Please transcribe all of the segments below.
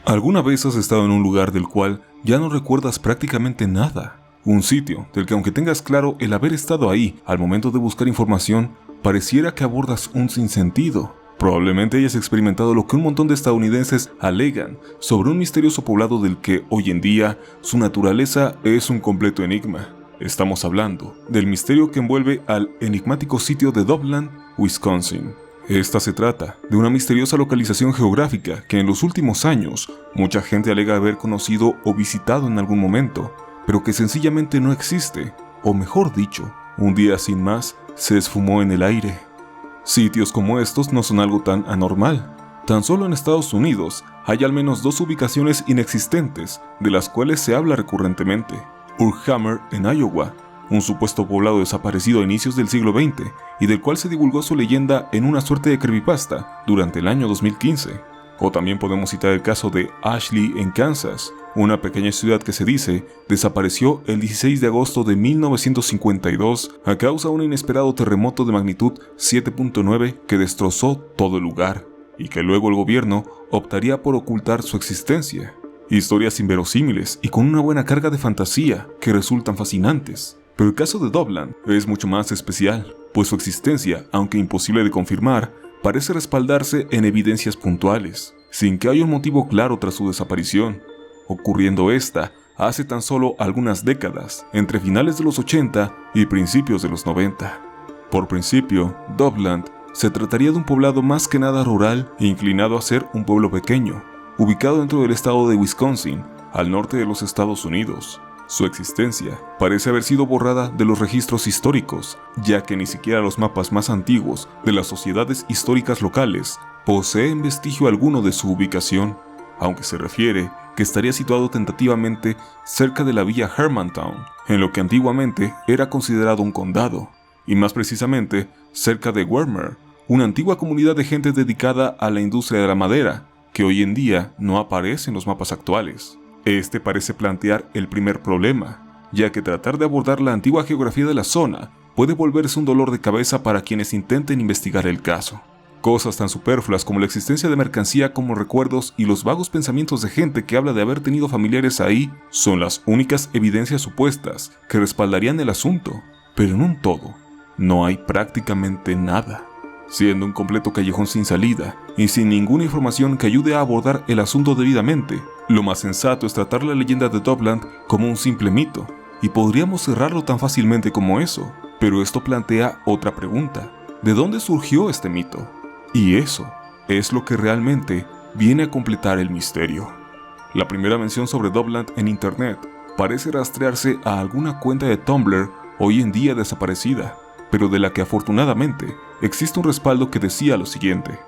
¿Alguna vez has estado en un lugar del cual ya no recuerdas prácticamente nada? Un sitio del que, aunque tengas claro el haber estado ahí al momento de buscar información, pareciera que abordas un sinsentido. Probablemente hayas experimentado lo que un montón de estadounidenses alegan sobre un misterioso poblado del que hoy en día su naturaleza es un completo enigma. Estamos hablando del misterio que envuelve al enigmático sitio de Dovland, Wisconsin. Esta se trata de una misteriosa localización geográfica que en los últimos años mucha gente alega haber conocido o visitado en algún momento, pero que sencillamente no existe, o mejor dicho, un día sin más se esfumó en el aire. Sitios como estos no son algo tan anormal. Tan solo en Estados Unidos hay al menos 2 ubicaciones inexistentes de las cuales se habla recurrentemente. Urkhammer en Iowa, un supuesto poblado desaparecido a inicios del siglo XX y del cual se divulgó su leyenda en una suerte de creepypasta durante el año 2015. O también podemos citar el caso de Ashley en Kansas, una pequeña ciudad que se dice desapareció el 16 de agosto de 1952 a causa de un inesperado terremoto de magnitud 7.9 que destrozó todo el lugar, y que luego el gobierno optaría por ocultar su existencia. Historias inverosímiles y con una buena carga de fantasía que resultan fascinantes. Pero el caso de Dovland es mucho más especial, pues su existencia, aunque imposible de confirmar, parece respaldarse en evidencias puntuales, sin que haya un motivo claro tras su desaparición, ocurriendo esta hace tan solo algunas décadas, entre finales de los 80 y principios de los 90. Por principio, Dovland se trataría de un poblado más que nada rural e inclinado a ser un pueblo pequeño, ubicado dentro del estado de Wisconsin, al norte de los Estados Unidos. Su existencia parece haber sido borrada de los registros históricos, ya que ni siquiera los mapas más antiguos de las sociedades históricas locales poseen vestigio alguno de su ubicación, aunque se refiere que estaría situado tentativamente cerca de la villa Hermantown, en lo que antiguamente era considerado un condado, y más precisamente cerca de Wermer, una antigua comunidad de gente dedicada a la industria de la madera, que hoy en día no aparece en los mapas actuales. Este parece plantear el primer problema, ya que tratar de abordar la antigua geografía de la zona puede volverse un dolor de cabeza para quienes intenten investigar el caso. Cosas tan superfluas como la existencia de mercancía como recuerdos y los vagos pensamientos de gente que habla de haber tenido familiares ahí son las únicas evidencias supuestas que respaldarían el asunto, pero en un todo, no hay prácticamente nada, siendo un completo callejón sin salida y sin ninguna información que ayude a abordar el asunto debidamente. Lo más sensato es tratar la leyenda de Dovland como un simple mito, y podríamos cerrarlo tan fácilmente como eso, pero esto plantea otra pregunta: ¿de dónde surgió este mito? Y eso es lo que realmente viene a completar el misterio. La primera mención sobre Dovland en internet parece rastrearse a alguna cuenta de Tumblr hoy en día desaparecida, pero de la que afortunadamente existe un respaldo que decía lo siguiente: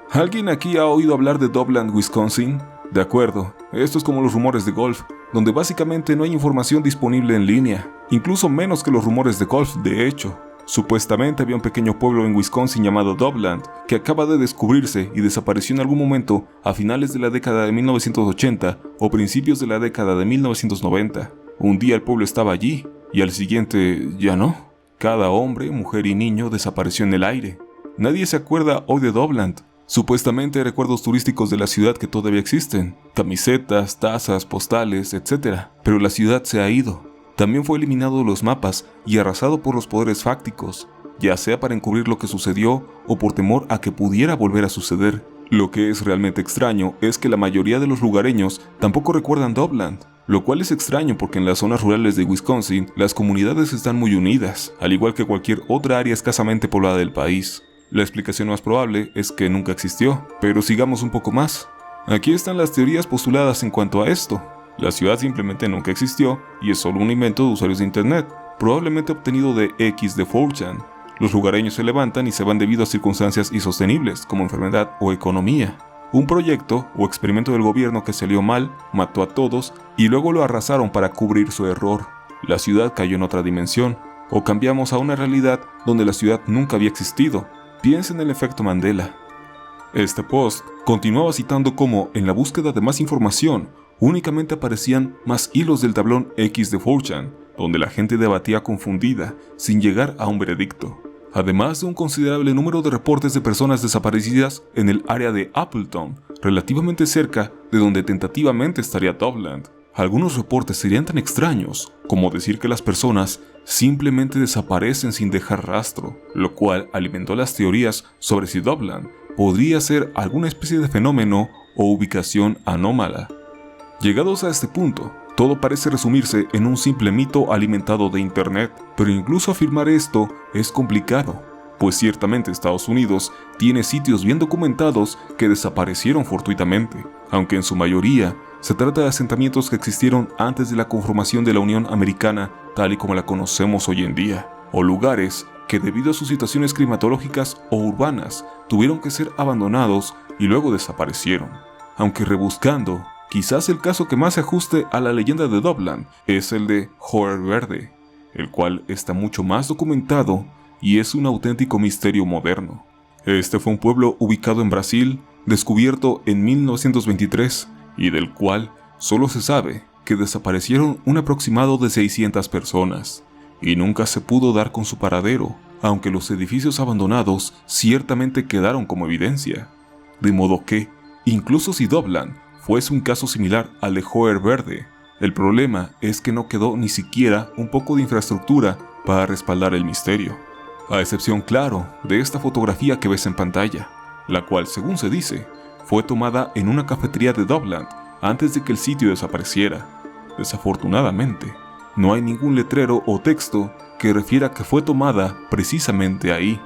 ¿alguien aquí ha oído hablar de Dovland, Wisconsin? De acuerdo, esto es como los rumores de golf, donde básicamente no hay información disponible en línea, incluso menos que los rumores de golf. De hecho, supuestamente había un pequeño pueblo en Wisconsin llamado Dovland, que acaba de descubrirse y desapareció en algún momento a finales de la década de 1980 o principios de la década de 1990. Un día el pueblo estaba allí, y al siguiente ya no. Cada hombre, mujer y niño desapareció en el aire. Nadie se acuerda hoy de Dovland. Supuestamente hay recuerdos turísticos de la ciudad que todavía existen, camisetas, tazas, postales, etc. Pero la ciudad se ha ido. También fue eliminado de los mapas y arrasado por los poderes fácticos, ya sea para encubrir lo que sucedió o por temor a que pudiera volver a suceder. Lo que es realmente extraño es que la mayoría de los lugareños tampoco recuerdan Dovland, lo cual es extraño porque en las zonas rurales de Wisconsin las comunidades están muy unidas, al igual que cualquier otra área escasamente poblada del país. La explicación más probable es que nunca existió, pero sigamos un poco más. Aquí están las teorías postuladas en cuanto a esto. La ciudad simplemente nunca existió y es solo un invento de usuarios de internet, probablemente obtenido de X de 4chan. Los lugareños se levantan y se van debido a circunstancias insostenibles, como enfermedad o economía. Un proyecto o experimento del gobierno que salió mal, mató a todos y luego lo arrasaron para cubrir su error. La ciudad cayó en otra dimensión, o cambiamos a una realidad donde la ciudad nunca había existido. Piensa en el efecto Mandela. Este post continuaba citando cómo, en la búsqueda de más información, únicamente aparecían más hilos del tablón X de 4chan, donde la gente debatía confundida, sin llegar a un veredicto. además de un considerable número de reportes de personas desaparecidas en el área de Appleton, relativamente cerca de donde tentativamente estaría Dovland. Algunos reportes serían tan extraños como decir que las personas simplemente desaparecen sin dejar rastro, lo cual alimentó las teorías sobre si Dovland podría ser alguna especie de fenómeno o ubicación anómala. Llegados a este punto, todo parece resumirse en un simple mito alimentado de Internet, pero incluso afirmar esto es complicado, pues ciertamente Estados Unidos tiene sitios bien documentados que desaparecieron fortuitamente, aunque en su mayoría se trata de asentamientos que existieron antes de la conformación de la Unión Americana tal y como la conocemos hoy en día, o lugares que debido a sus situaciones climatológicas o urbanas tuvieron que ser abandonados y luego desaparecieron. Aunque rebuscando, quizás el caso que más se ajuste a la leyenda de Dovland es el de Joer Verde, el cual está mucho más documentado y es un auténtico misterio moderno. Este fue un pueblo ubicado en Brasil, descubierto en 1923 y del cual solo se sabe que desaparecieron un aproximado de 600 personas y nunca se pudo dar con su paradero, aunque los edificios abandonados ciertamente quedaron como evidencia. De modo que, incluso si Dovland fuese un caso similar al de Joer Verde, el problema es que no quedó ni siquiera un poco de infraestructura para respaldar el misterio. A excepción, claro, de esta fotografía que ves en pantalla, la cual, según se dice, fue tomada en una cafetería de Dovland antes de que el sitio desapareciera. Desafortunadamente, no hay ningún letrero o texto que refiera que fue tomada precisamente ahí.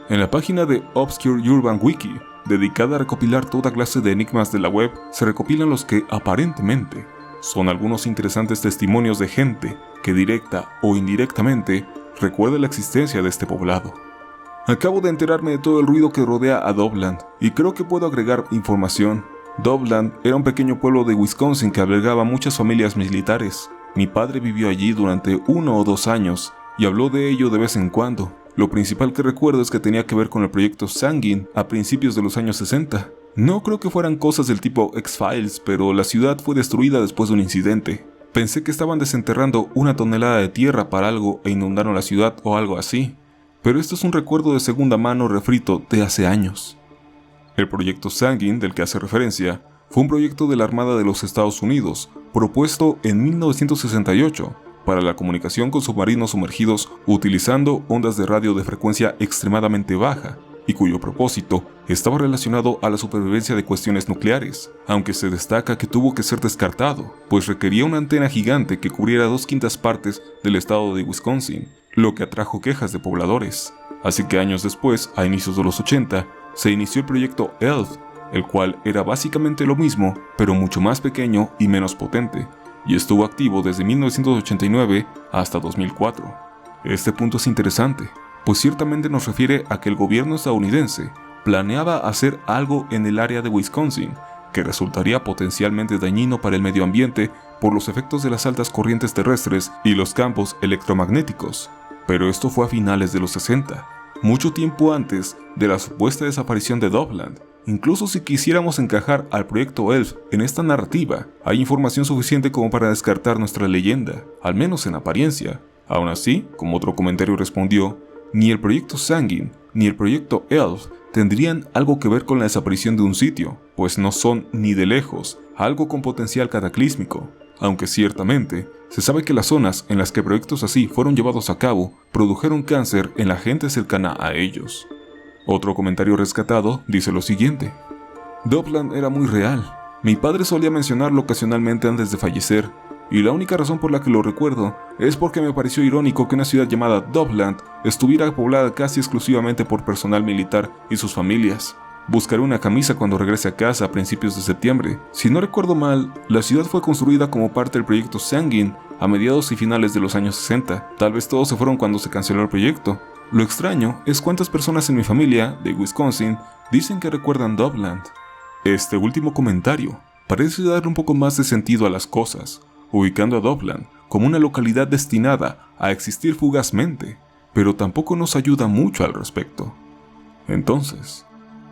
En la página de Obscure Urban Wiki, dedicada a recopilar toda clase de enigmas de la web, se recopilan los que, aparentemente, son algunos interesantes testimonios de gente que directa o indirectamente recuerda la existencia de este poblado. Acabo de enterarme de todo el ruido que rodea a Dovland y creo que puedo agregar información. Dovland era un pequeño pueblo de Wisconsin que albergaba muchas familias militares. Mi padre vivió allí durante 1 o 2 años y habló de ello de vez en cuando. Lo principal que recuerdo es que tenía que ver con el proyecto Sanguine a principios de los años 60. No creo que fueran cosas del tipo X-Files, pero la ciudad fue destruida después de un incidente. Pensé que estaban desenterrando 1 tonelada de tierra para algo e inundaron la ciudad o algo así. Pero esto es un recuerdo de segunda mano refrito de hace años. El proyecto Sanguine, del que hace referencia, fue un proyecto de la Armada de los Estados Unidos, propuesto en 1968 para la comunicación con submarinos sumergidos utilizando ondas de radio de frecuencia extremadamente baja, y cuyo propósito estaba relacionado a la supervivencia de cuestiones nucleares, aunque se destaca que tuvo que ser descartado, pues requería una antena gigante que cubriera 2/5 partes del estado de Wisconsin, lo que atrajo quejas de pobladores. Así que años después, a inicios de los 80, se inició el proyecto ELF, el cual era básicamente lo mismo, pero mucho más pequeño y menos potente, y estuvo activo desde 1989 hasta 2004. Este punto es interesante, pues ciertamente nos refiere a que el gobierno estadounidense planeaba hacer algo en el área de Wisconsin que resultaría potencialmente dañino para el medio ambiente por los efectos de las altas corrientes terrestres y los campos electromagnéticos. Pero esto fue a finales de los 60, mucho tiempo antes de la supuesta desaparición de Dovland. Incluso si quisiéramos encajar al proyecto ELF en esta narrativa, hay información suficiente como para descartar nuestra leyenda, al menos en apariencia. Aún así, como otro comentario respondió, ni el proyecto Sanguine ni el proyecto ELF tendrían algo que ver con la desaparición de un sitio, pues no son ni de lejos algo con potencial cataclísmico, aunque ciertamente se sabe que las zonas en las que proyectos así fueron llevados a cabo produjeron cáncer en la gente cercana a ellos. Otro comentario rescatado dice lo siguiente: Dovland era muy real. Mi padre solía mencionarlo ocasionalmente antes de fallecer, y la única razón por la que lo recuerdo es porque me pareció irónico que una ciudad llamada Dovland estuviera poblada casi exclusivamente por personal militar y sus familias. Buscaré una camisa cuando regrese a casa a principios de septiembre. Si no recuerdo mal, la ciudad fue construida como parte del proyecto Sanguine a mediados y finales de los años 60. Tal vez todos se fueron cuando se canceló el proyecto. Lo extraño es cuántas personas en mi familia, de Wisconsin, dicen que recuerdan Dovland. Este último comentario parece darle un poco más de sentido a las cosas, ubicando a Dovland como una localidad destinada a existir fugazmente, pero tampoco nos ayuda mucho al respecto. Entonces,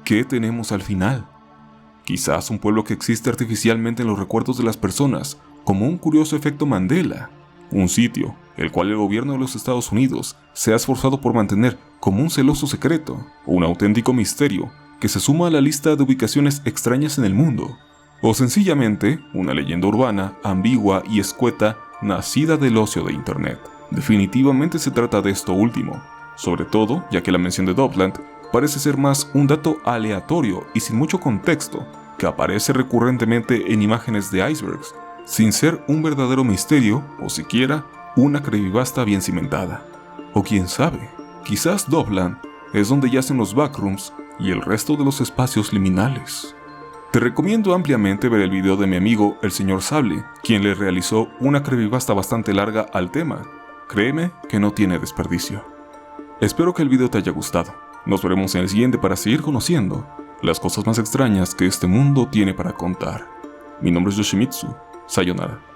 ¿qué tenemos al final? Quizás un pueblo que existe artificialmente en los recuerdos de las personas, como un curioso efecto Mandela. Un sitio, el cual el gobierno de los Estados Unidos se ha esforzado por mantener como un celoso secreto o un auténtico misterio que se suma a la lista de ubicaciones extrañas en el mundo, o sencillamente una leyenda urbana, ambigua y escueta nacida del ocio de Internet. Definitivamente se trata de esto último, sobre todo ya que la mención de Dovland parece ser más un dato aleatorio y sin mucho contexto que aparece recurrentemente en imágenes de icebergs, sin ser un verdadero misterio o siquiera una creepypasta bien cimentada. O quién sabe, quizás Dovland es donde yacen los backrooms y el resto de los espacios liminales. Te recomiendo ampliamente ver el video de mi amigo el señor Sable, quien le realizó una creepypasta bastante larga al tema. Créeme que no tiene desperdicio. Espero que el video te haya gustado. Nos veremos en el siguiente para seguir conociendo las cosas más extrañas que este mundo tiene para contar. Mi nombre es Yoshimitsu. Sayonara.